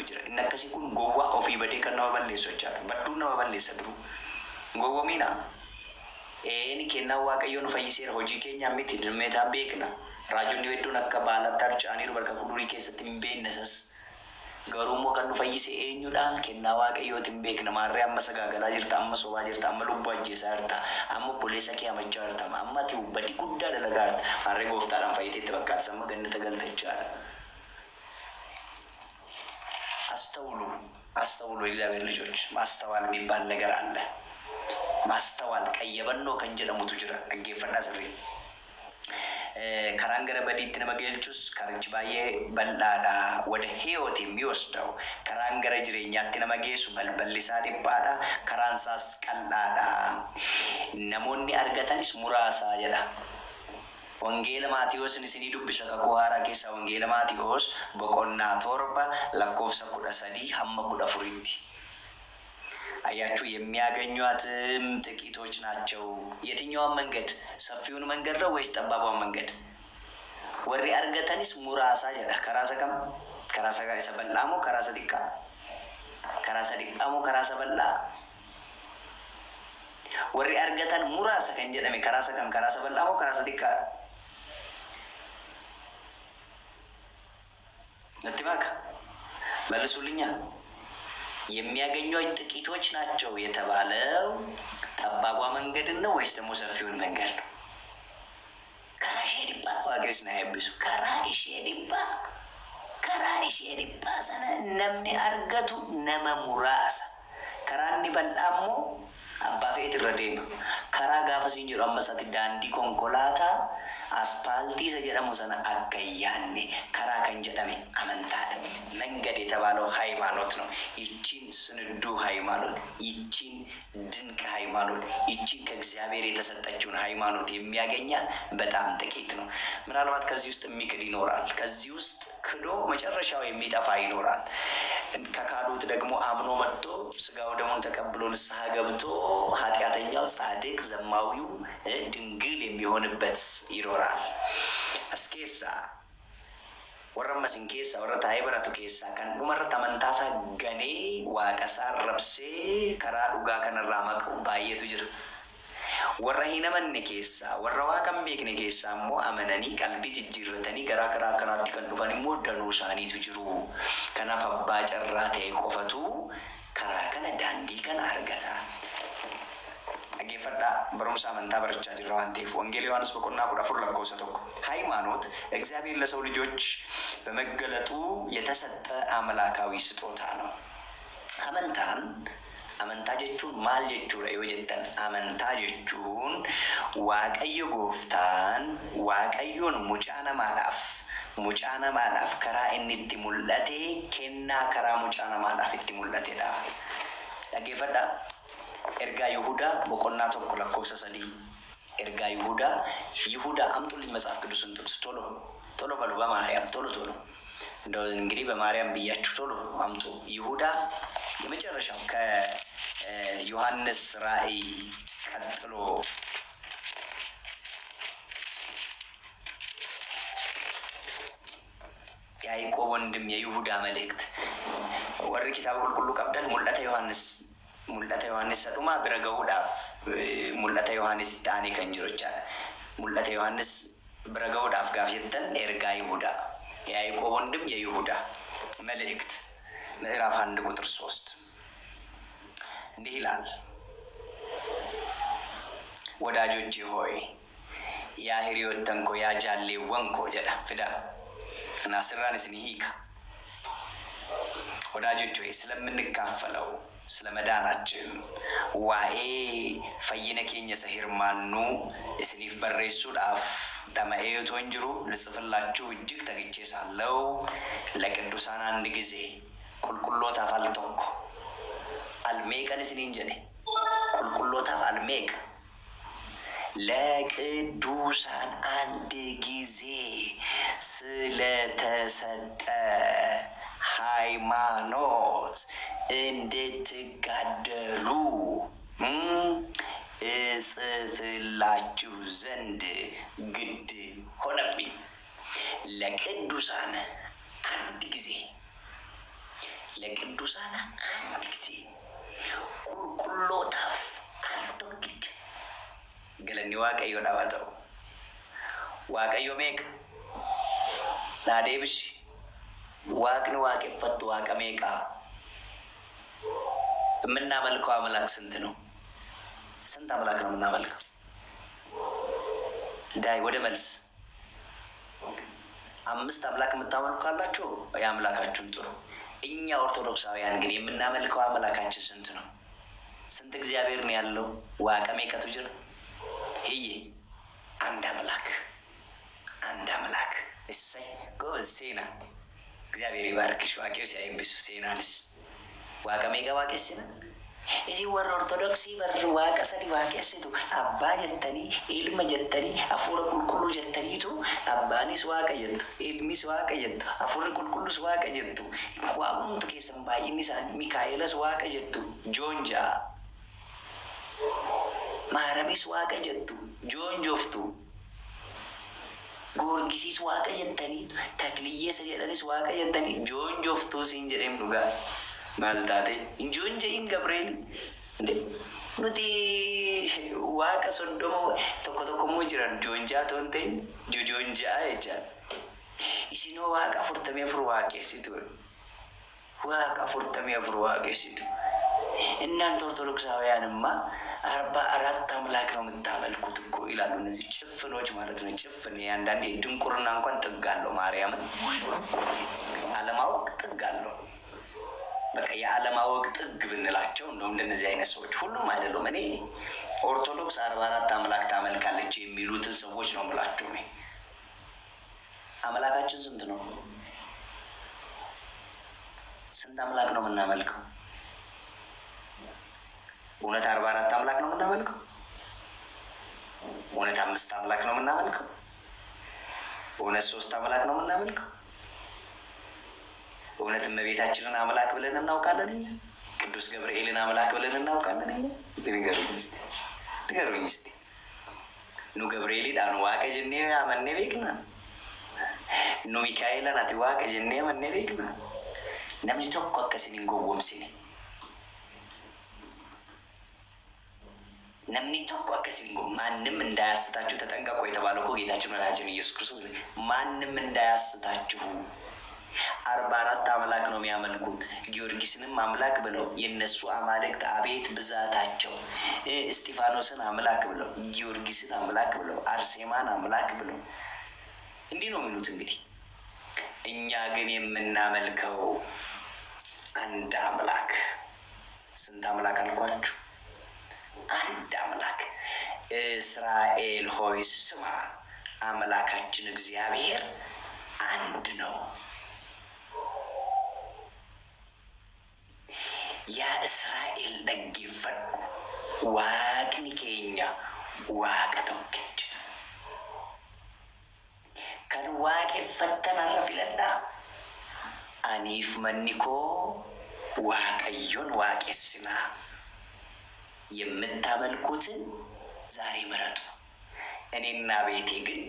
jiru jira inni akkasii kun gowwaa ofii badee kan nama balleessu jechaadha badduu nama balleessa duruu gowwoomina ni kennaa waaqayyoon fayyiseera hojii keenya miti dirmeetaa beekna raajonni hedduun akka baalatti harcaaniiru bakka kudurii keessatti hin beeknesas garuu immoo kan nu fayyise eenyudha kennaa waaqayyootiin beekna maarree amma sagaagalaa jirta amma sobaa jirta amma lubbuu ajjeesaa jirta amma obboleessa kee amachaa jirta amma ati badii guddaa dalagaa jirta maarree gooftaadhaan fayyiteetti bakkaatti amma gannata galtachaadha አስተውሉ እግዚአብሔር ልጆች ማስተዋል የሚባል ነገር አለ ማስተዋል ቀየበኖ ከንጀለሙቱ ጅራ አገፈና ስሪ ከራንገረ በዲት ነመገልቹስ ከርንጭ ባየ በላዳ ወደ ህይወት የሚወስደው ከራንገረ ጅሬኛት ነመጌሱ በልበልሳ ዲባዳ ከራንሳስ ቀላዳ ነሞኒ አርገታኒስ ሙራሳ ይላ ወንጌል ማቴዎስ ንስኒ ዱብሰ ከኮሃራ ኬሳ ወንጌል ማቴዎስ በቆና ቶርባ ለኮፍሰ ኩዳሰዲ ሐመ ኩዳፍሪቲ አያችሁ የሚያገኙአትም ጥቂቶች ናቸው የትኛው መንገድ ሰፊውን መንገድ ነው ወይስ ጠባባው መንገድ ወሪ አርገተንስ ሙራሳ ይላ ከራሳ ጋር ሰበላሙ ከራሳ ዲቃሙ ከራሳ በላ ወሪ አርገተን ሙራሳ ከንጀደሜ ከራሳ በላሙ ከራሳ ዲቃ ነጥባክ መልሱልኛ የሚያገኙት ጥቂቶች ናቸው የተባለው ጠባቧ መንገድ ነው ወይስ ደግሞ ሰፊውን መንገድ ነው ከራሼ ዲባ ዋገስ ነው ያብሱ ከራሼ ዲባ ሰነ ነምኒ አርገቱ ነመሙራሳ ከራኒ በላሞ አባፌት ረዴም ከራ ጋፈሲን ጅሮ አመሳት ዳንዲ ኮንኮላታ አስፓልቲ ሰጀደሙ ሰነ አከያኔ ከራ ከንጀደሜ አመንታ መንገድ የተባለው ሃይማኖት ነው ይቺን ስንዱ ሃይማኖት ይቺን ድንቅ ሃይማኖት ይቺን ከእግዚአብሔር የተሰጠችውን ሃይማኖት የሚያገኛት በጣም ጥቂት ነው ምናልባት ከዚህ ውስጥ የሚክድ ይኖራል ከዚህ ውስጥ ክዶ መጨረሻው የሚጠፋ ይኖራል ከካዱት ደግሞ አምኖ መጥቶ ስጋው ደሙን ተቀብሎ ንስሐ ገብቶ ኃጢአተኛው ጻድቅ ዘማዊው ድንግል የሚሆንበት ይኖራል አስኬሳ ወረመስን ኬሳ ወረታይ በራቱ ኬሳ ካን ኡመረ ተመንታሳ ገኔ ዋቀሳ ረብሴ ከራ ዱጋ ከነራ መቅ ባየቱ ጅር ወረሂነመን ኬሳ ወረዋቀም ቤክኔ ኬሳ ሞ አመነኒ ቀልቢ ጅጅረተኒ ገራ ከራ ከናት ከንዱፈኒ ሞ ደኑሳኒቱ ጅሩ ከናፈ ባጨራቴ ቆፈቱ ከራ ከነ ዳንዲ ከነ አርገታ አገፈዳ በሮምሳ መንታ በርቻ ጅራዋንቴፍ ወንጌል ዮሐንስ በቆና ቁዳፉር ለቆሰተው ሃይማኖት እግዚአብሔር ለሰው ልጆች በመገለጡ የተሰጠ አምላካዊ ስጦታ ነው አመንታ ጀቹን ማል ጀቹ ረዮጀተን አመንታ ጀቹን ዋቀዮ ጎፍታን ዋቀዮን ሙጫና ማላፍ ከራ እንት ሙለቴ ከና ከራ ሙጫና ማላፍ እንት ሙለቴ ዳ አገፈዳ ኤርጋ ይሁዳ በቆና ተኮ ለኮሰ ሰዲ ኤርጋ ይሁዳ አምጡልኝ መጽሐፍ ቅዱስን ቶሎ በሉ በማርያም ቶሎ እንደው እንግዲህ በማርያም ብያችሁ ቶሎ አምጡ ይሁዳ የመጨረሻው ከዮሐንስ ራእይ ቀጥሎ ያዕቆብ ወንድም የይሁዳ መልእክት ወር ኪታብ ሁሉ ቀብደን ሙለተ ዮሐንስ ሰዱማ ብረገውዳፍ ሙለተ ዮሐንስ ዳኒ ከንጅሮቻ ሙለተ ዮሐንስ ብረገውዳፍ ጋፍየተን ኤርጋ ይሁዳ ያዕቆብ ወንድም የይሁዳ መልእክት ምዕራፍ 1 ቁጥር 3 እንዲህ ይላል ወዳጆቼ ሆይ ያ ህሪዮተንኮ ያ ጃሌ ወንኮ ጀዳ ፍዳ ናስራንስ ንሂካ ወዳጆቼ ሆይ ስለምንካፈለው ስለመዳናችን ዋኤ ፈይነከኝ ሰሂርማኑ እስኒፍ በሬሱዳፍ ደማኤቱ እንጅሩ ልጽፍላችሁ እጅግ ተግቼ ሳለው ለቅዱሳን አንድ ጊዜ ቁልቁሎታ ፋልቶኮ አልሜቀን ስኒንጀኔ ቁልቁሎታ አልሜቅ ለቅዱሳን አንድ ጊዜ ስለተሰጠ ሃይማኖት እንድትጋደሉ እጽፍላችሁ ዘንድ ግድ ሆነብኝ ለቅዱሳን አንድ ጊዜ ለቅዱሳን አንድ ጊዜ ቁልቁሎታፍ አልቶክች ገለኒ ዋቀዮ ዳባተው ዋቀዮ ሜቅ ናዴብሽ ዋቅን ዋቄፈቱ ዋቀ ሜቃ የምናመልከው አምላክ ስንት ነው? ስንት አምላክ ነው የምናመልከው? ዳይ ወደ መልስ። 5 አምላክ የምታመልኩ ካላችሁ የአምላካችሁን ጥሩ። እኛ ኦርቶዶክሳውያን ግን የምናመልከው አምላካችን ስንት ነው? ስንት እግዚአብሔር ነው ያለው? ዋቀሜ ከቱጅር ይሄ አንድ አምላክ አንድ አምላክ። እሰይ ጎበዝ ሴና እግዚአብሔር ይባርክሽ። ዋቄው ሲያይብሱ ሴናንስ ዋቀሜ ገዋቄስና እዚህ ወር ኦርቶዶክሲ በር ዋቀ ሰዲ ዋቄስቱ አባ ጀተኒ ኢልመ ጀተኒ አፉረ ቁልቁሉ ጀተኒቱ አባኒስ ዋቀ ጀቱ ኢልሚስ ዋቀ ጀቱ አፉረ ቁልቁሉስ ዋቀ ጀቱ ዋቁምቱ ኬሰን ባይኒሳን ሚካኤልስ ዋቀ ጀቱ ጆንጃ ማረሚስ ዋቀ ጀቱ ጆንጆፍቱ ጎርጊሲስ ዋቀ ጀተኒ ተክልዬ ሰጀደኒስ ዋቀ ጀተኒ ጆንጆፍቱ ሲንጀደም ዱጋ ማልታቴ እንጆንጀኢን ገብርኤል እንዴ ኑቲ ዋቀ ሶዶሞ ቶኮ ቶኮሞ ጅራን ጆንጃ ቶንቴ ጆጆንጃ አይቻ ኢሲኖ ዋቀ ፉርተሜ ፍሩ ዋቄሲቱ ዋቀ ፉርተሜ ፍሩ ዋቄሲቱ እናንተ ኦርቶዶክሳውያንማ 44 አምላክ ነው የምታመልኩት እኮ ይላሉ እነዚህ ጭፍኖች ማለት ነው። ጭፍን አንዳንዴ ድንቁርና እንኳን ጥግ አለው። ማርያምን አለማወቅ ጥግ አለው። በቃ የአለማወቅ ጥግ ብንላቸው እንደው እንደነዚህ አይነት ሰዎች ሁሉም አይደሉም። እኔ ኦርቶዶክስ 44 አምላክ ታመልካለች የሚሉትን ሰዎች ነው የምላቸው። እኔ አምላካችን ስንት ነው? ስንት አምላክ ነው የምናመልከው? እውነት 44 አምላክ ነው የምናመልከው? እውነት 5 አምላክ ነው የምናመልከው? እውነት 3 አምላክ ነው የምናመልከው? እውነት እመቤታችንን አምላክ ብለን እናውቃለን? እኛ ቅዱስ ገብርኤልን አምላክ ብለን እናውቃለን? እኛ ንገሩኝ እስቲ። ኑ ገብርኤል ዳኑ ዋቀ ጀኔ አመኔ ቤክና ኑ ሚካኤልን አቲ ዋቀ ጀኔ አመኔ ቤክና ነምኒ ቶኮ አከሲን ጎወምሲኒ ነምኒ ቶኮ አከሲን ጎ ማንም እንዳያስታችሁ ተጠንቀቁ የተባለው እኮ ጌታችን መድኃኒታችን ኢየሱስ ክርስቶስ ማንም እንዳያስታችሁ 44 አምላክ ነው የሚያመልኩት። ጊዮርጊስንም አምላክ ብለው የነሱ አማልክት አቤት ብዛታቸው። እስጢፋኖስን አምላክ ብለው ጊዮርጊስን አምላክ ብለው አርሴማን አምላክ ብለው እንዲህ ነው የሚሉት። እንግዲህ እኛ ግን የምናመልከው አንድ አምላክ። ስንት አምላክ አልኳችሁ? አንድ አምላክ። እስራኤል ሆይ ስማ፣ አምላካችን እግዚአብሔር አንድ ነው። ያ እስራኤል ደጌፈን ዋቅኒ ኬኛ ዋቀ tokkicha kan waaqeffattan har'a filadhaa. aniif manni koo waaqayyoon waaqessinaa። የምታመልኩትን ዛሬ ምረጡ። እኔና ቤቴ ግን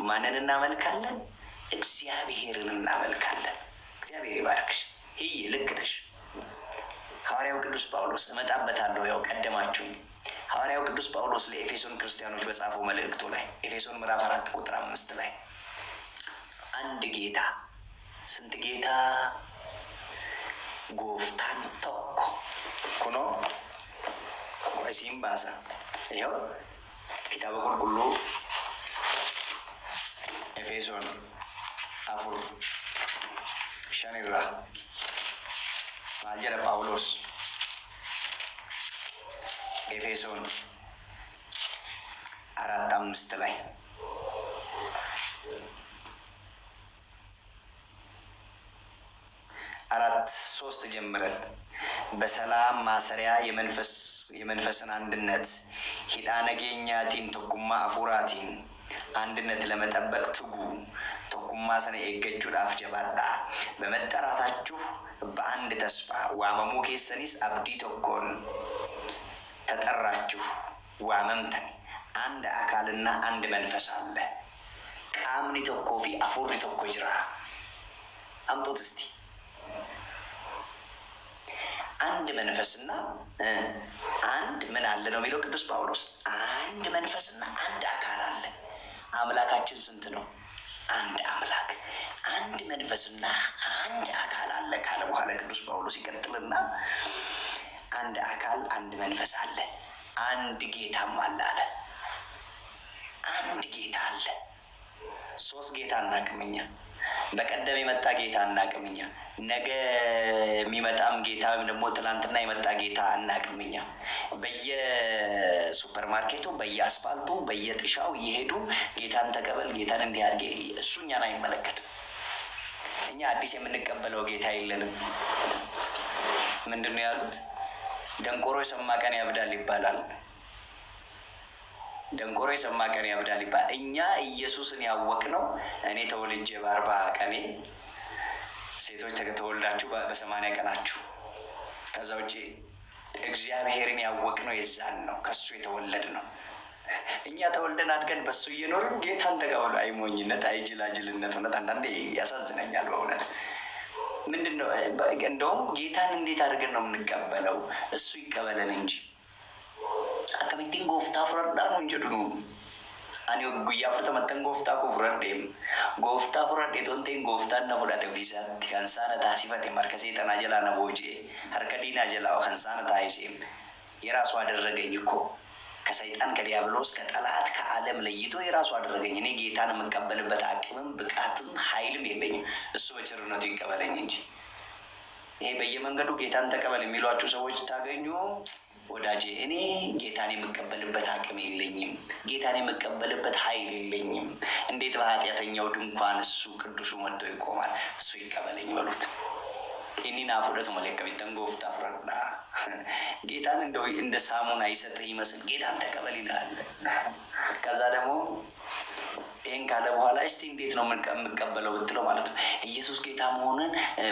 ማንን እናመልካለን? እግዚአብሔርን እናመልካለን። እግዚአብሔር ይባርክሽ። ይህ ልክ ነሽ። ሐዋርያው ቅዱስ ጳውሎስ እመጣበታለሁ፣ ያው ቀደማችሁ። ሐዋርያው ቅዱስ ጳውሎስ ለኤፌሶን ክርስቲያኖች በጻፈው መልእክቱ ላይ ኤፌሶን ምዕራፍ 4 ቁጥር 5 ላይ አንድ ጌታ፣ ስንት ጌታ? ጎፍታን ቶኮ ኩኖ ቆይሲም ባሳ። ይኸው ኪታበ ቁልቁሉ ኤፌሶን 4:5 ማጀረ ጳውሎስ ኤፌሶን 4:5 ላይ 4:3 ጀምረን በሰላም ማሰሪያ የመንፈስን አንድነት ሂዳነገኛቲን ቶኩማ አፉራቲን አንድነት ለመጠበቅ ትጉ። ቶኩማ ሰነ ኤገቹዳፍ ጀባዳ በመጠራታችሁ በአንድ ተስፋ ዋመሙ ኬሰኒስ አብዲ ቶኮን ተጠራችሁ። ዋመምተን አንድ አካልና አንድ መንፈስ አለ። ቃምኒ ቶኮ ፊ አፉሪ ቶኮ ጅራ። አምጦት እስቲ መንፈስና አንድ ምን አለ ነው የሚለው ቅዱስ ጳውሎስ። አንድ መንፈስና አንድ አካል አለ። አምላካችን ስንት ነው? አንድ አምላክ። አንድ መንፈስና አንድ አካል አለ ካለ በኋላ ቅዱስ ጳውሎስ ይቀጥልና አንድ አካል አንድ መንፈስ አለ፣ አንድ ጌታም አለ አለ። አንድ ጌታ አለ። ሶስት ጌታ አናቅምኛ። በቀደም የመጣ ጌታ አናቅምኛ። ነገ የሚመጣም ጌታ ወይም ደግሞ ትናንትና የመጣ ጌታ አናቅምኛ። በየሱፐር ማርኬቱ፣ በየአስፋልቱ፣ በየጥሻው እየሄዱ ጌታን ተቀበል፣ ጌታን እንዲህ አድርጌ፣ እሱ እኛን አይመለከትም። እኛ አዲስ የምንቀበለው ጌታ የለንም። ምንድን ነው ያሉት? ደንቆሮ የሰማ ቀን ያብዳል ይባላል። ደንቆሮ የሰማ ቀን ያብዳል ይባላል። እኛ ኢየሱስን ያወቅነው እኔ ተወልጄ በ40 ቀኔ፣ ሴቶች ተወልዳችሁ በ80 ቀናችሁ። ከዛ ውጭ እግዚአብሔርን ያወቅነው የዛን ነው፣ ከሱ የተወለድ ነው። እኛ ተወልደን አድገን በሱ እየኖርን ጌታን ተቀበሉ። አይሞኝነት፣ አይጅላጅልነት። እውነት አንዳንዴ ያሳዝነኛል በእውነት። ምንድነው እንደውም ጌታን እንዴት አድርገን ነው የምንቀበለው? እሱ ይቀበለን እንጂ akkamitti gooftaa fudhadhaa nuun jedhu nu. Ani guyyaa 40 gooftaa koo fudhadheem. Gooftaa fudhadhee tonteen gooftaan na fudhate ofiisaatti kan saana taasifate marka seexanaa jalaa na booji'e harka diinaa jalaa kan saana taasiseem የራሱ አደረገኝ እኮ ከሰይጣን ከዲያብሎስ ከጠላት ከዓለም ለይቶ የራሱ አደረገኝ። እኔ ጌታን የምቀበልበት አቅምም ብቃትም ኃይልም የለኝም። እሱ በቸርነቱ ይቀበለኝ እንጂ። ይሄ በየመንገዱ ጌታን ተቀበል የሚሏችሁ ሰዎች ታገኙ ወዳጄ፣ እኔ ጌታን የምቀበልበት አቅም የለኝም። ጌታን የምቀበልበት ኃይል የለኝም። እንዴት በኃጢአተኛው ድንኳን እሱ ቅዱሱ መጥቶ ይቆማል? እሱ ይቀበለኝ በሉት። እኔና ፍረት መለከ ቢተን ጎፍታ ፍረዳ ጌታን እንደው እንደ ሳሙና ይሰጥህ ይመስል ጌታን ተቀበል ይላል። ከዛ ደግሞ ይሄን ካለ በኋላ እስቲ እንዴት ነው የምቀበለው ብትለው ማለት ነው ኢየሱስ ጌታ መሆኑን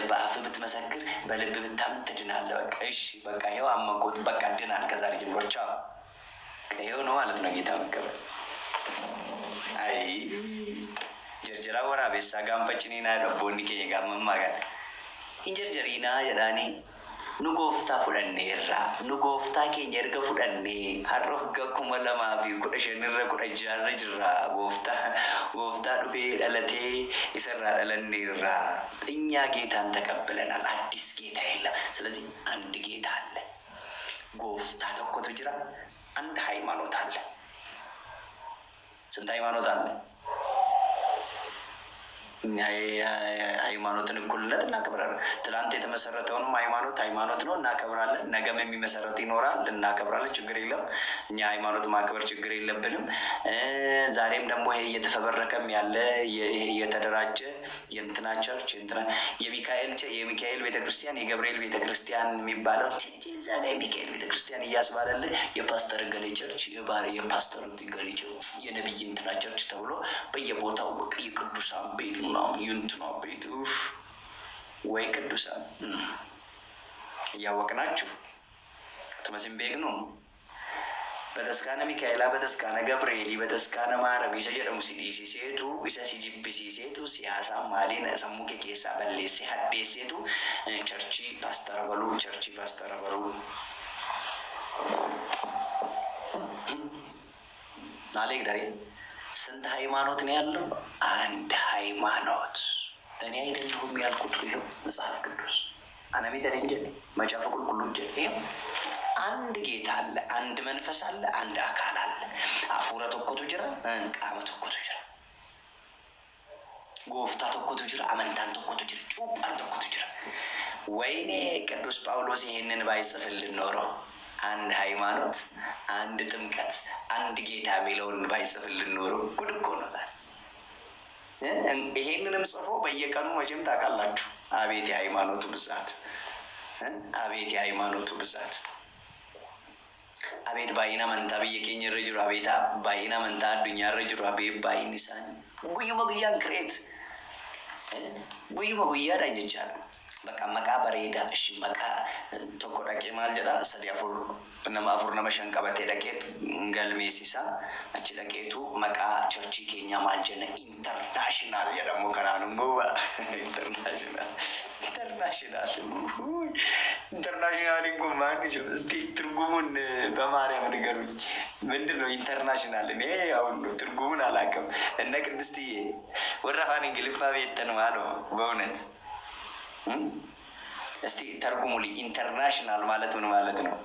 በአፍ ብትመሰክር በልብ ብታምን ትድናለህ። በቃ እሺ በቃ ይሄው አመንኩት፣ በቃ ድናል። ከዛ ጀምሮ ቻው ይሄው ነው ማለት ነው ጌታ መቀበል። አይ ጀርጀራ ወራቤሳ ጋንፈጭኒና ደቦኒ ከየ ጋር መማጋን እንጀርጀሪና የዳኒ nu gooftaa fudhanneerra, nu gooftaa keenya erga fudhannee har'a waggaa 2015 jirra. gooftaa dhufee dhalatee isarraa dhalanneerra. እኛ ጌታን ተቀብለናል። አዲስ ጌታ የለም። ስለዚህ አንድ ጌታ አለ። ጎፍታ ተኮቱ ጅራ። አንድ ሃይማኖት አለ። ስንት ሃይማኖት አለ? ሃይማኖትን እኩልነት እናከብራለን። ትላንት የተመሰረተውንም ሃይማኖት ነው እናከብራለን። ነገም የሚመሰረት ይኖራል እናከብራለን። ችግር የለም። እኛ ሃይማኖት ማክበር ችግር የለብንም። ዛሬም ደግሞ ይሄ እየተፈበረከም ያለ ይሄ እየተደራጀ የእንትና ቸርች የሚካኤል ቤተክርስቲያን የገብርኤል ቤተክርስቲያን የሚባለው እዛ ጋር የሚካኤል ቤተክርስቲያን እያስባለል የፓስተር ገሌ ቸርች የፓስተር ገሌ ቸርች የነብይ እንትና ቸርች ተብሎ በየቦታው የቅዱሳን ቤት ነው ይንቱና ቤት ወይ ቅዱሳን ያወቅናችሁ ተመስም ቤግ ነው። በተስካነ ሚካኤላ በተስካነ ገብርኤል በተስካነ ማርያም ይሰጀደሙ ሲዲሲሴቱ ይሰሲጂፒሲሴቱ ሲያሳ ማሊን ሰሙኬ ኬሳ በለሴ ሀዴሴቱ ቸርቺ ፓስተር በሉ ናሌክ ዳሪ ስንት ሃይማኖት ነው ያለው? አንድ ሃይማኖት። እኔ አይደለሁም ያልኩት ሁሉ መጽሐፍ ቅዱስ አናሚ ደረንጀ መጽሐፍ ሁሉ እንጂ አንድ ጌታ አለ፣ አንድ መንፈስ አለ፣ አንድ አካል አለ። አፉራ ተኮቱ ጅራ፣ ቃመ ተኮቱ ጅራ፣ ጎፍታ ተኮቱ ጅራ፣ አመንታን ተኮቱ ጅራ፣ ጩጳን ተኮቱ ጅራ። ወይኔ ቅዱስ ጳውሎስ ይሄንን ባይጽፍልን ኖሮ አንድ ሃይማኖት፣ አንድ ጥምቀት፣ አንድ ጌታ የሚለውን ባይጽፍልን ኖሮ ጉድ እኮ ነው ዛሬ። ይሄንንም ጽፎ በየቀኑ መቼም ታውቃላችሁ። አቤት የሃይማኖቱ ብዛት! አቤት የሃይማኖቱ ብዛት! አቤት ባይና መንታ በየኬኝ ረጅሩ አቤታ ባይና መንታ አዱኛ ረጅሩ አቤት ባይኒሳን ጉዩ መጉያን ክሬት ጉዩ መጉያ ዳንጀቻል በቃ መቃ በሬዳ እሺ መቃ ቶኮ ዳቄ ማልጀዳ ሰዲ አፉር ነማ ሸንቀበቴ ዳቄት እንገልሜሲሳ አቺ ዳቄቱ መቃ ቸርቺ ኬኛ ማልጀነ ኢንተርናሽናል የደሞ ከራኑ ጎዋ ኢንተርናሽናል ኢንተርናሽናል እንኳን ማን ይችላል? እስቲ ትርጉሙን በማርያም ንገሩኝ። ምንድነው ኢንተርናሽናል? እኔ አሁን ትርጉሙን አላውቅም። እነ ቅድስት ወራፋን እንግሊፋ ቤት ነው አለው በእውነት እስቲ ተርጉሙልኝ። ኢንተርናሽናል ማለት ምን ማለት ነው?